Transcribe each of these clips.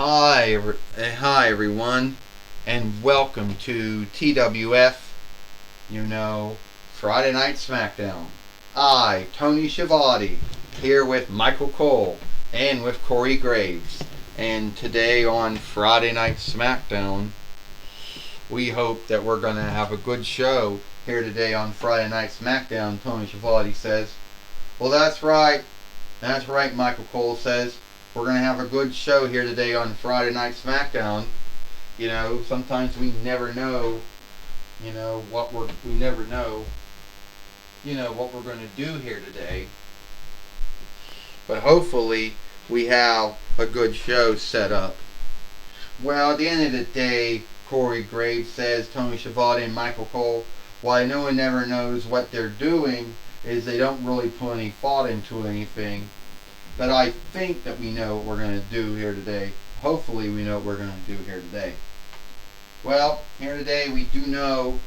Hi everyone, and welcome to TWF, Friday Night Smackdown. I, Tony Schiavone, here with Michael Cole and with Corey Graves. And today on Friday Night Smackdown, we hope that we're going to have a good show here today on Friday Night Smackdown, Tony Schiavone says. Well, that's right, Michael Cole says. We're going to have a good show here today on Friday Night Smackdown. Sometimes we never know, what we're going to do here today. But hopefully we have a good show set up. Well, at the end of the day, Corey Graves says, Tony Schiavone and Michael Cole, why no one never knows what they're doing is they don't really put any thought into anything. But I think that we know what we're going to do here today. Hopefully we know what we're going to do here today. Well, here today we do know,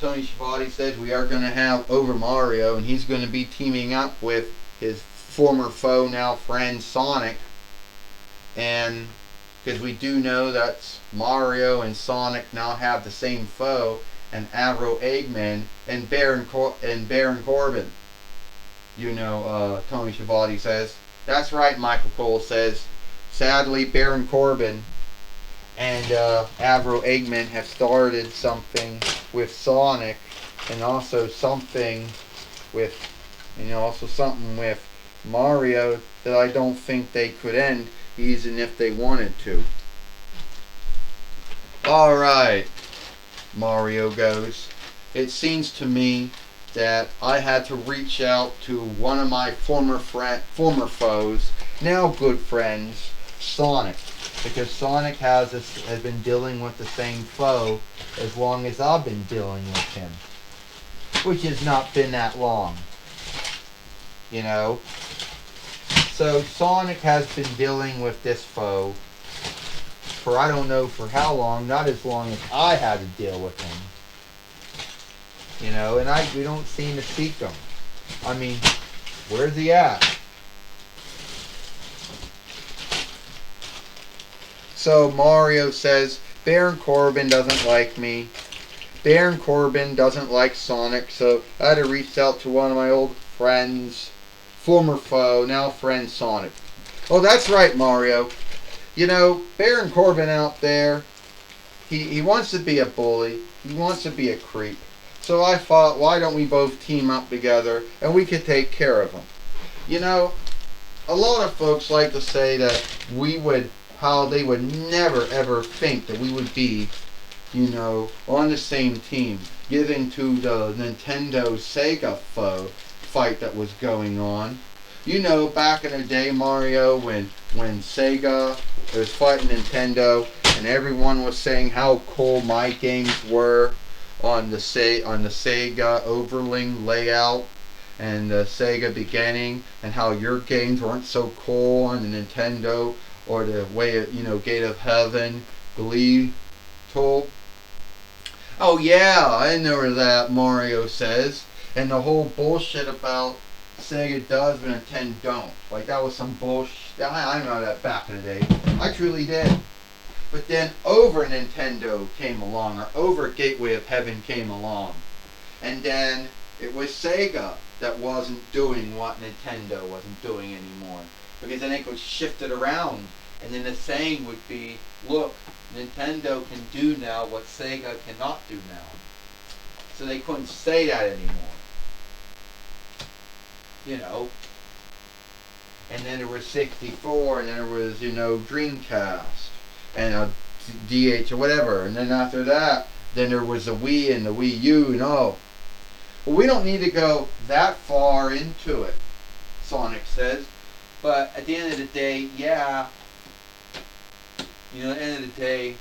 Tony Schiavone says we are going to have over Mario, and he's going to be teaming up with his former foe, now friend, Sonic. And because we do know that Mario and Sonic now have the same foe, and Avro Eggman and Baron Corbin. Tony Schiavone says. That's right, Michael Cole says. Sadly, Baron Corbin and Avro Eggman have started something with Sonic, and also something with, Mario that I don't think they could end, even if they wanted to. All right, Mario goes. It seems to me that I had to reach out to one of my former foes, now good friends, Sonic, because Sonic has been dealing with the same foe as long as I've been dealing with him, which has not been that long, So Sonic has been dealing with this foe for I don't know for how long, not as long as I had to deal with him. And we don't seem to seek him. I mean, where's he at? So Mario says, Baron Corbin doesn't like me. Baron Corbin doesn't like Sonic, so I had to reach out to one of my old friends, former foe, now friend Sonic. Oh, that's right, Mario. Baron Corbin out there, he wants to be a bully. He wants to be a creep. So I thought, why don't we both team up together and we could take care of him? A lot of folks like to say that how they would never ever think that we would be, on the same team, giving to the Nintendo Sega fight that was going on. Back in the day, Mario, when Sega was fighting Nintendo and everyone was saying how cool my games were on the Sega Overling layout and the Sega beginning, and how your games weren't so cool on the Nintendo or the way of, Gate of Heaven, Glee tool. Oh yeah, I know that, Mario says. And the whole bullshit about Sega does but Nintendo don't. Like, that was some bullshit. I know that back in the day. I truly did. But then Over Nintendo came along, or Over Gateway of Heaven came along. And then it was Sega that wasn't doing what Nintendo wasn't doing anymore. Because then it could shift it around. And then the saying would be, look, Nintendo can do now what Sega cannot do now. So they couldn't say that anymore. And then there was 64, and then there was, Dreamcast, and a DH or whatever. And then after that, then there was the Wii and the Wii U and all. Well, we don't need to go that far into it, Sonic says. But at the end of the day, yeah. At the end of the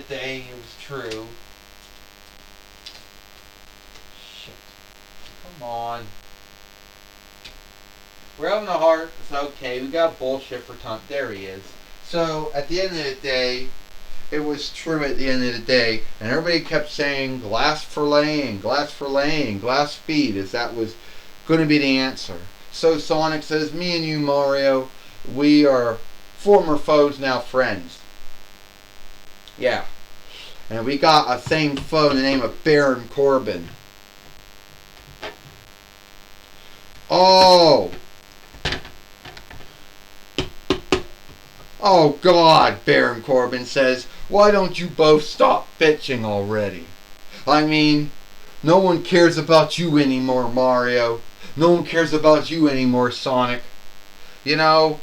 day, it was true. Shit. Come on. We're having a heart. It's okay. We got bullshit for time. There he is. So, at the end of the day, it was true at the end of the day. And everybody kept saying glass for laying, glass speed, as that was going to be the answer. So Sonic says, me and you, Mario, we are Former foes, now friends. Yeah. And we got a same foe in the name of Baron Corbin. Oh. Oh God, Baron Corbin says, why don't you both stop bitching already? I mean, no one cares about you anymore, Mario. No one cares about you anymore, Sonic. You know,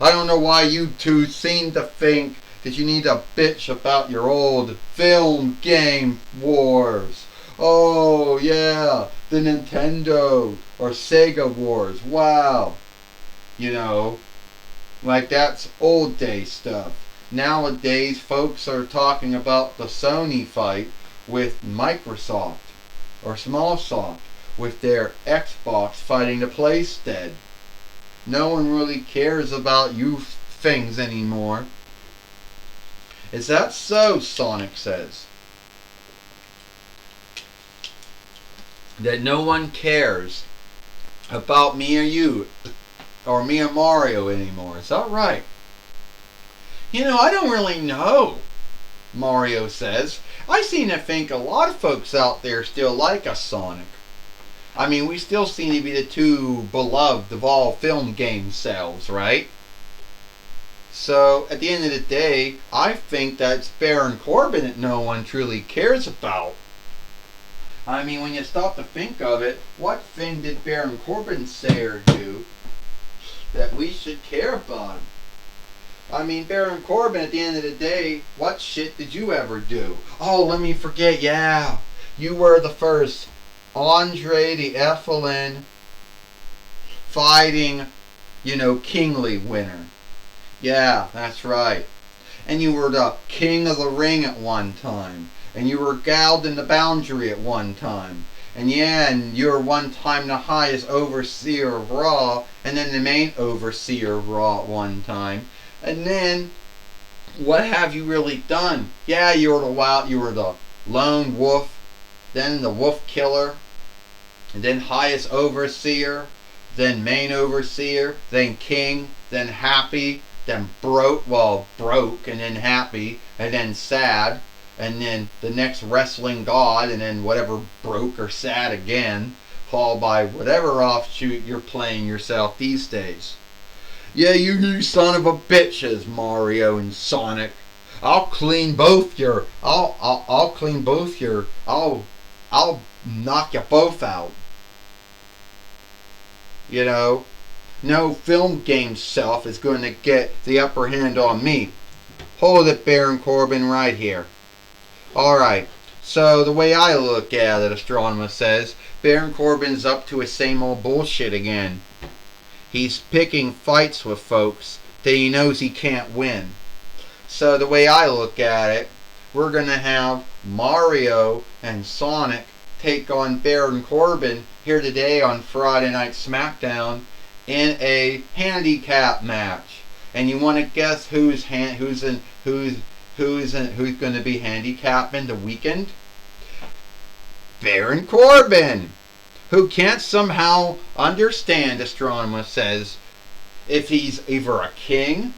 I don't know why you two seem to think that you need to bitch about your old film game wars. Oh, yeah, the Nintendo or Sega wars. Wow. You know, like that's old day stuff. Nowadays, folks are talking about the Sony fight with Microsoft or Smallsoft with their Xbox fighting the PlayStation. No one really cares about you things anymore. Is that so? Sonic says. That no one cares about me or you or me or Mario anymore. Is that right? You know, I don't really know, Mario says. I seem to think a lot of folks out there still like us, Sonic. I mean, we still seem to be the two beloved of all film game selves, right? So, at the end of the day, I think that's Baron Corbin that no one truly cares about. I mean, when you stop to think of it, what thing did Baron Corbin say or do that we should care about him? I mean, Baron Corbin, at the end of the day, what shit did you ever do? Oh, let me forget, yeah. You were the first Andre the Ethelyn fighting, kingly winner. Yeah, that's right. And you were the king of the ring at one time. And you were gouged in the boundary at one time. And yeah, and you were one time the highest overseer of Raw, and then the main overseer of Raw at one time. And then, what have you really done? Yeah, you were the lone wolf, then the wolf killer, and then highest overseer, then main overseer, then king, then happy, then broke, and then happy, and then sad, and then the next wrestling god, and then whatever broke or sad again, followed by whatever offshoot you're playing yourself these days. Yeah, you son of a bitches, Mario and Sonic. I'll knock you both out. No film game self is going to get the upper hand on me. Hold it, Baron Corbin, right here. Alright, so the way I look at it, Astronomer says, Baron Corbin's up to his same old bullshit again. He's picking fights with folks that he knows he can't win. So the way I look at it, we're going to have Mario and Sonic take on Baron Corbin here today on Friday Night Smackdown in a handicap match. And you want to guess who's going to be handicapping the weekend? Baron Corbin, who can't somehow understand, Astronomer says, if he's either a king,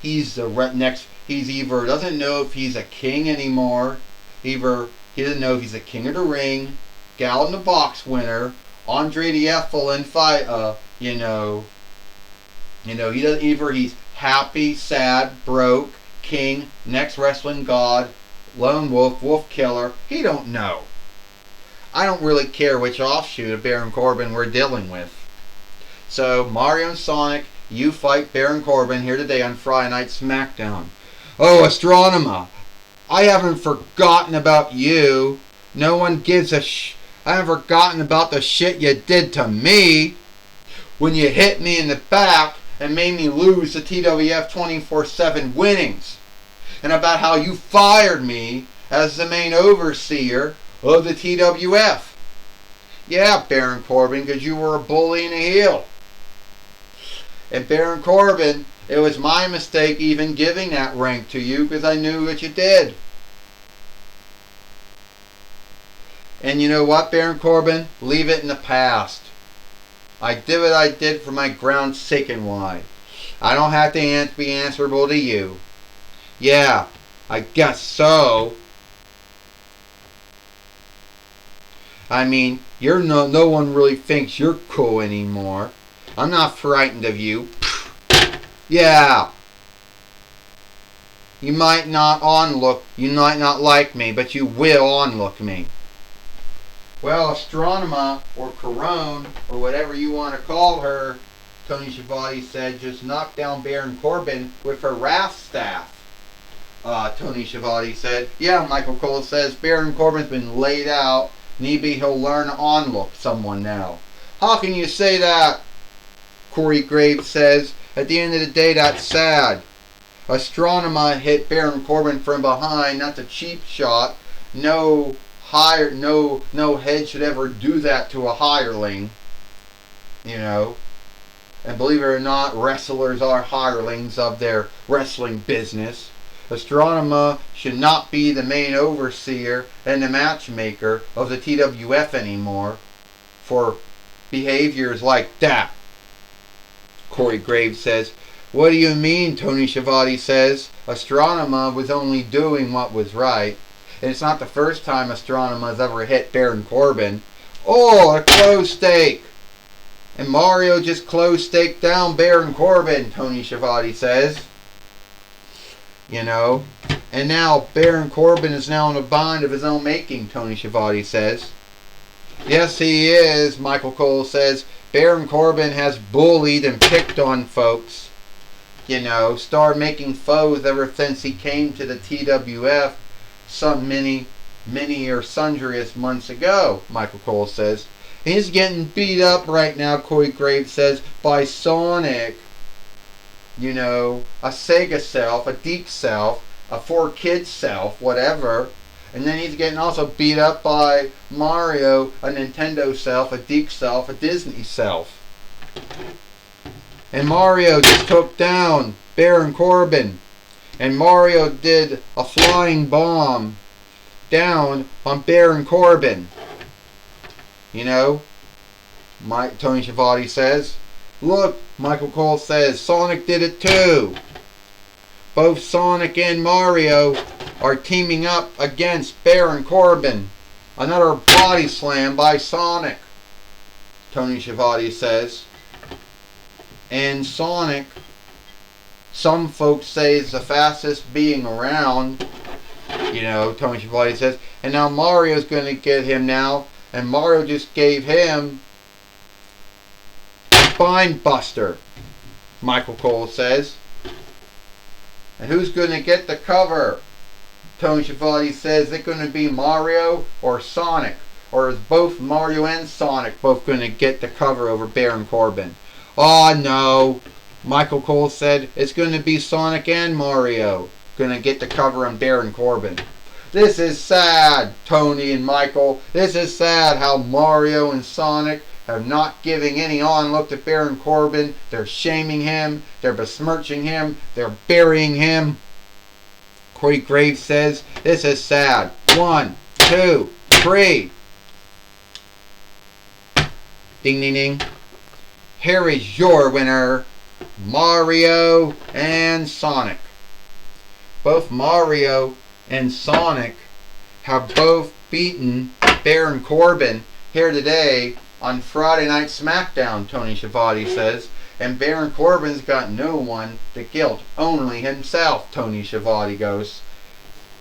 he either doesn't know if he's a king anymore, either he doesn't know if he's a king of the ring, Gal in the Box winner, Andre the Ethelyn fight, he doesn't, either he's happy, sad, broke, king, next wrestling god, lone wolf, wolf killer, he don't know. I don't really care which offshoot of Baron Corbin we're dealing with. So, Mario and Sonic, you fight Baron Corbin here today on Friday Night Smackdown. Oh, Astronomer, I haven't forgotten about you. No one gives a I haven't forgotten about the shit you did to me when you hit me in the back and made me lose the TWF 24/7 winnings. And about how you fired me as the main overseer of the TWF. Yeah, Baron Corbin, because you were a bully and a heel. And Baron Corbin, it was my mistake even giving that rank to you because I knew what you did. And you know what, Baron Corbin? Leave it in the past. I did what I did for my ground sake and why. I don't have to be answerable to you. Yeah, I guess so. I mean, you're no one really thinks you're cool anymore. I'm not frightened of you. Yeah. You might not like me, but you will onlook me. Well, Astronema, or Corone, or whatever you want to call her, Tony Schiavone said, just knocked down Baron Corbin with her wrath staff. Tony Schiavone said, yeah, Michael Cole says, Baron Corbin's been laid out. Maybe he'll learn to onlook someone now. How can you say that? Corey Graves says, at the end of the day, that's sad. Astronema hit Baron Corbin from behind. That's a cheap shot. No head should ever do that to a hireling. You know. And believe it or not, wrestlers are hirelings of their wrestling business. Astronema should not be the main overseer and the matchmaker of the TWF anymore for behaviors like that. Corey Graves says, what do you mean? Tony Schiavone says, Astronema was only doing what was right. And it's not the first time Astronema's ever hit Baron Corbin. Oh, a close stake! And Mario just close staked down Baron Corbin, Tony Schiavone says. You know. And now Baron Corbin is now in a bind of his own making, Tony Schiavone says. Yes, he is, Michael Cole says. Baron Corbin has bullied and picked on folks. You know, started making foes ever since he came to the TWF some many or sundriest months ago, Michael Cole says. He's getting beat up right now, Corey Graves says, by Sonic. You know, a Sega self, a Deep self, a 4Kids self, whatever. And then he's getting also beat up by Mario, a Nintendo self, a Deep self, a Disney self. And Mario just took down Baron Corbin. And Mario did a flying bomb down on Baron Corbin. You know, Tony Schiavone says. Look, Michael Cole says, Sonic did it too. Both Sonic and Mario are teaming up against Baron Corbin. Another body slam by Sonic, Tony Schiavone says. And Sonic, some folks say, is the fastest being around. You know, Tony Schiavone says. And now Mario's going to get him now. And Mario just gave him Spine Buster, Michael Cole says. And who's going to get the cover? Tony Schiavone says, is it going to be Mario or Sonic? Or is both Mario and Sonic both going to get the cover over Baron Corbin? Oh no, Michael Cole said, it's going to be Sonic and Mario going to get the cover on Baron Corbin. This is sad, Tony and Michael. This is sad how Mario and Sonic are not giving any onlook to Baron Corbin. They're shaming him. They're besmirching him. They're burying him. Corey Graves says, this is sad. 1, 2, 3. Ding, ding, ding. Here is your winner, Mario and Sonic. Both Mario and Sonic have both beaten Baron Corbin here today on Friday Night Smackdown, Tony Schiavone says. And Baron Corbin's got no one to guilt, only himself, Tony Schiavone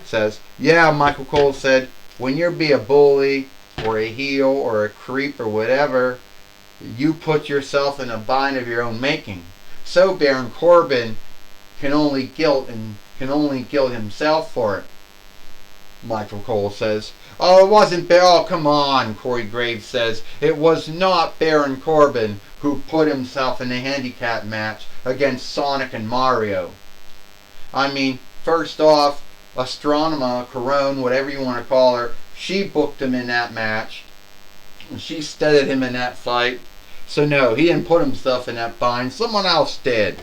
says. Yeah, Michael Cole said, when you be a bully or a heel or a creep or whatever, you put yourself in a bind of your own making. So Baron Corbin can only guilt himself for it, Michael Cole says. Oh, it wasn't oh, come on, Corey Graves says. It was not Baron Corbin who put himself in a handicap match against Sonic and Mario. I mean, first off, Astronema, Corone, whatever you want to call her, she booked him in that match. She steadied him in that fight. So no, he didn't put himself in that bind. Someone else did.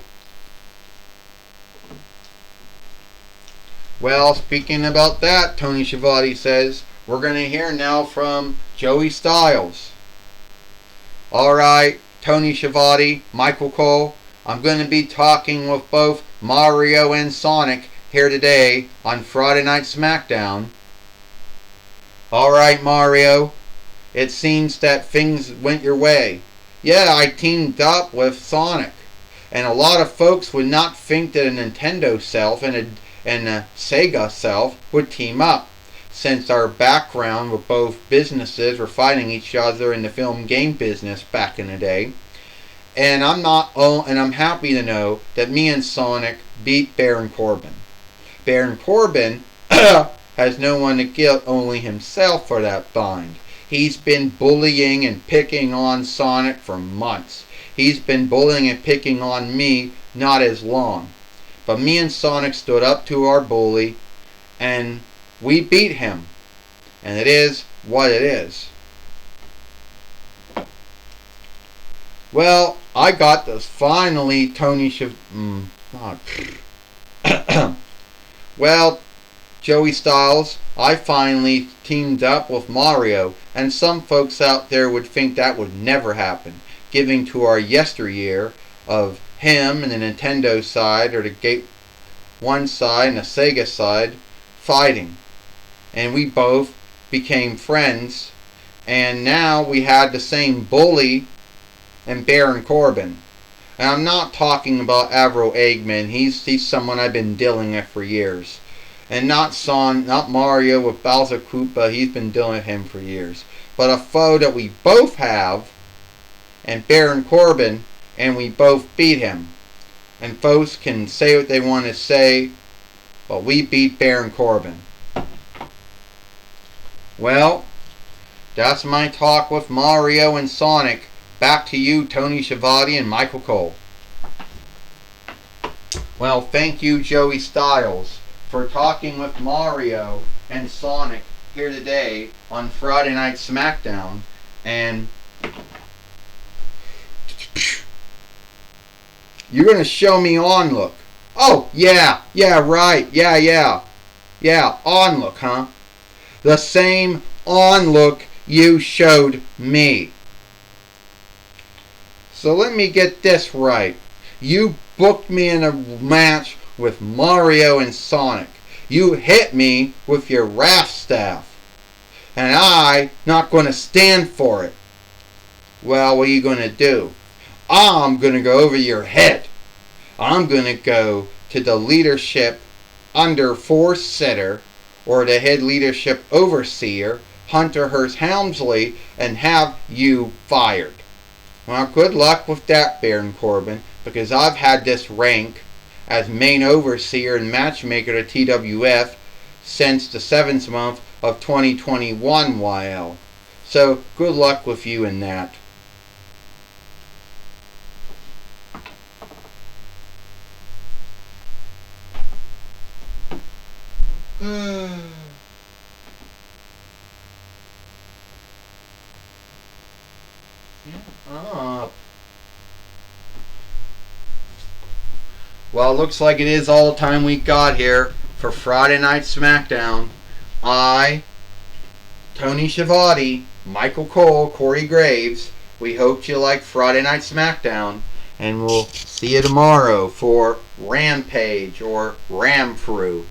Well, speaking about that, Tony Schiavone says, we're going to hear now from Joey Styles. Alright, Tony Schiavone, Michael Cole, I'm going to be talking with both Mario and Sonic here today on Friday Night Smackdown. Alright, Mario, it seems that things went your way. Yeah, I teamed up with Sonic. And a lot of folks would not think that a Nintendo self and a Sega self would team up, since our background with both businesses were fighting each other in the film game business back in the day. And I'm happy to know that me and Sonic beat Baron Corbin. Baron Corbin has no one to guilt, only himself for that bind. He's been bullying and picking on Sonic for months. He's been bullying and picking on me not as long. But me and Sonic stood up to our bully, and we beat him. And it is what it is. Well, I got this finally, Well, Joey Styles, I finally teamed up with Mario, and some folks out there would think that would never happen, giving to our yesteryear of him and the Nintendo side, or the Gate 1 side and the Sega side, fighting. And we both became friends, and now we had the same bully and Baron Corbin. And I'm not talking about Avro Eggman. He's someone I've been dealing with for years. And not Mario with Bowser Koopa. He's been dealing with him for years. But a foe that we both have, and Baron Corbin, and we both beat him. And folks can say what they want to say, but we beat Baron Corbin. Well, that's my talk with Mario and Sonic. Back to you, Tony Schiavone and Michael Cole. Well, thank you, Joey Styles, for talking with Mario and Sonic here today on Friday Night Smackdown. And you're going to show me Onlook. Oh, yeah, right, yeah, Onlook, huh? The same Onlook you showed me. So let me get this right. You booked me in a match with Mario and Sonic. You hit me with your wrath staff. And I'm not going to stand for it. Well, what are you going to do? I'm going to go over your head. I'm going to go to the leadership under force setter, or the head leadership overseer, Hunter Hearst Helmsley, and have you fired. Well, good luck with that, Baron Corbin, because I've had this rank as main overseer and matchmaker to TWF since the 7th month of 2021 YL. So, good luck with you in that. Well, it looks like it is all the time we got here for Friday Night Smackdown. I, Tony Schiavone, Michael Cole, Corey Graves, we hope you like Friday Night Smackdown, and we'll see you tomorrow for Rampage or Ram Through.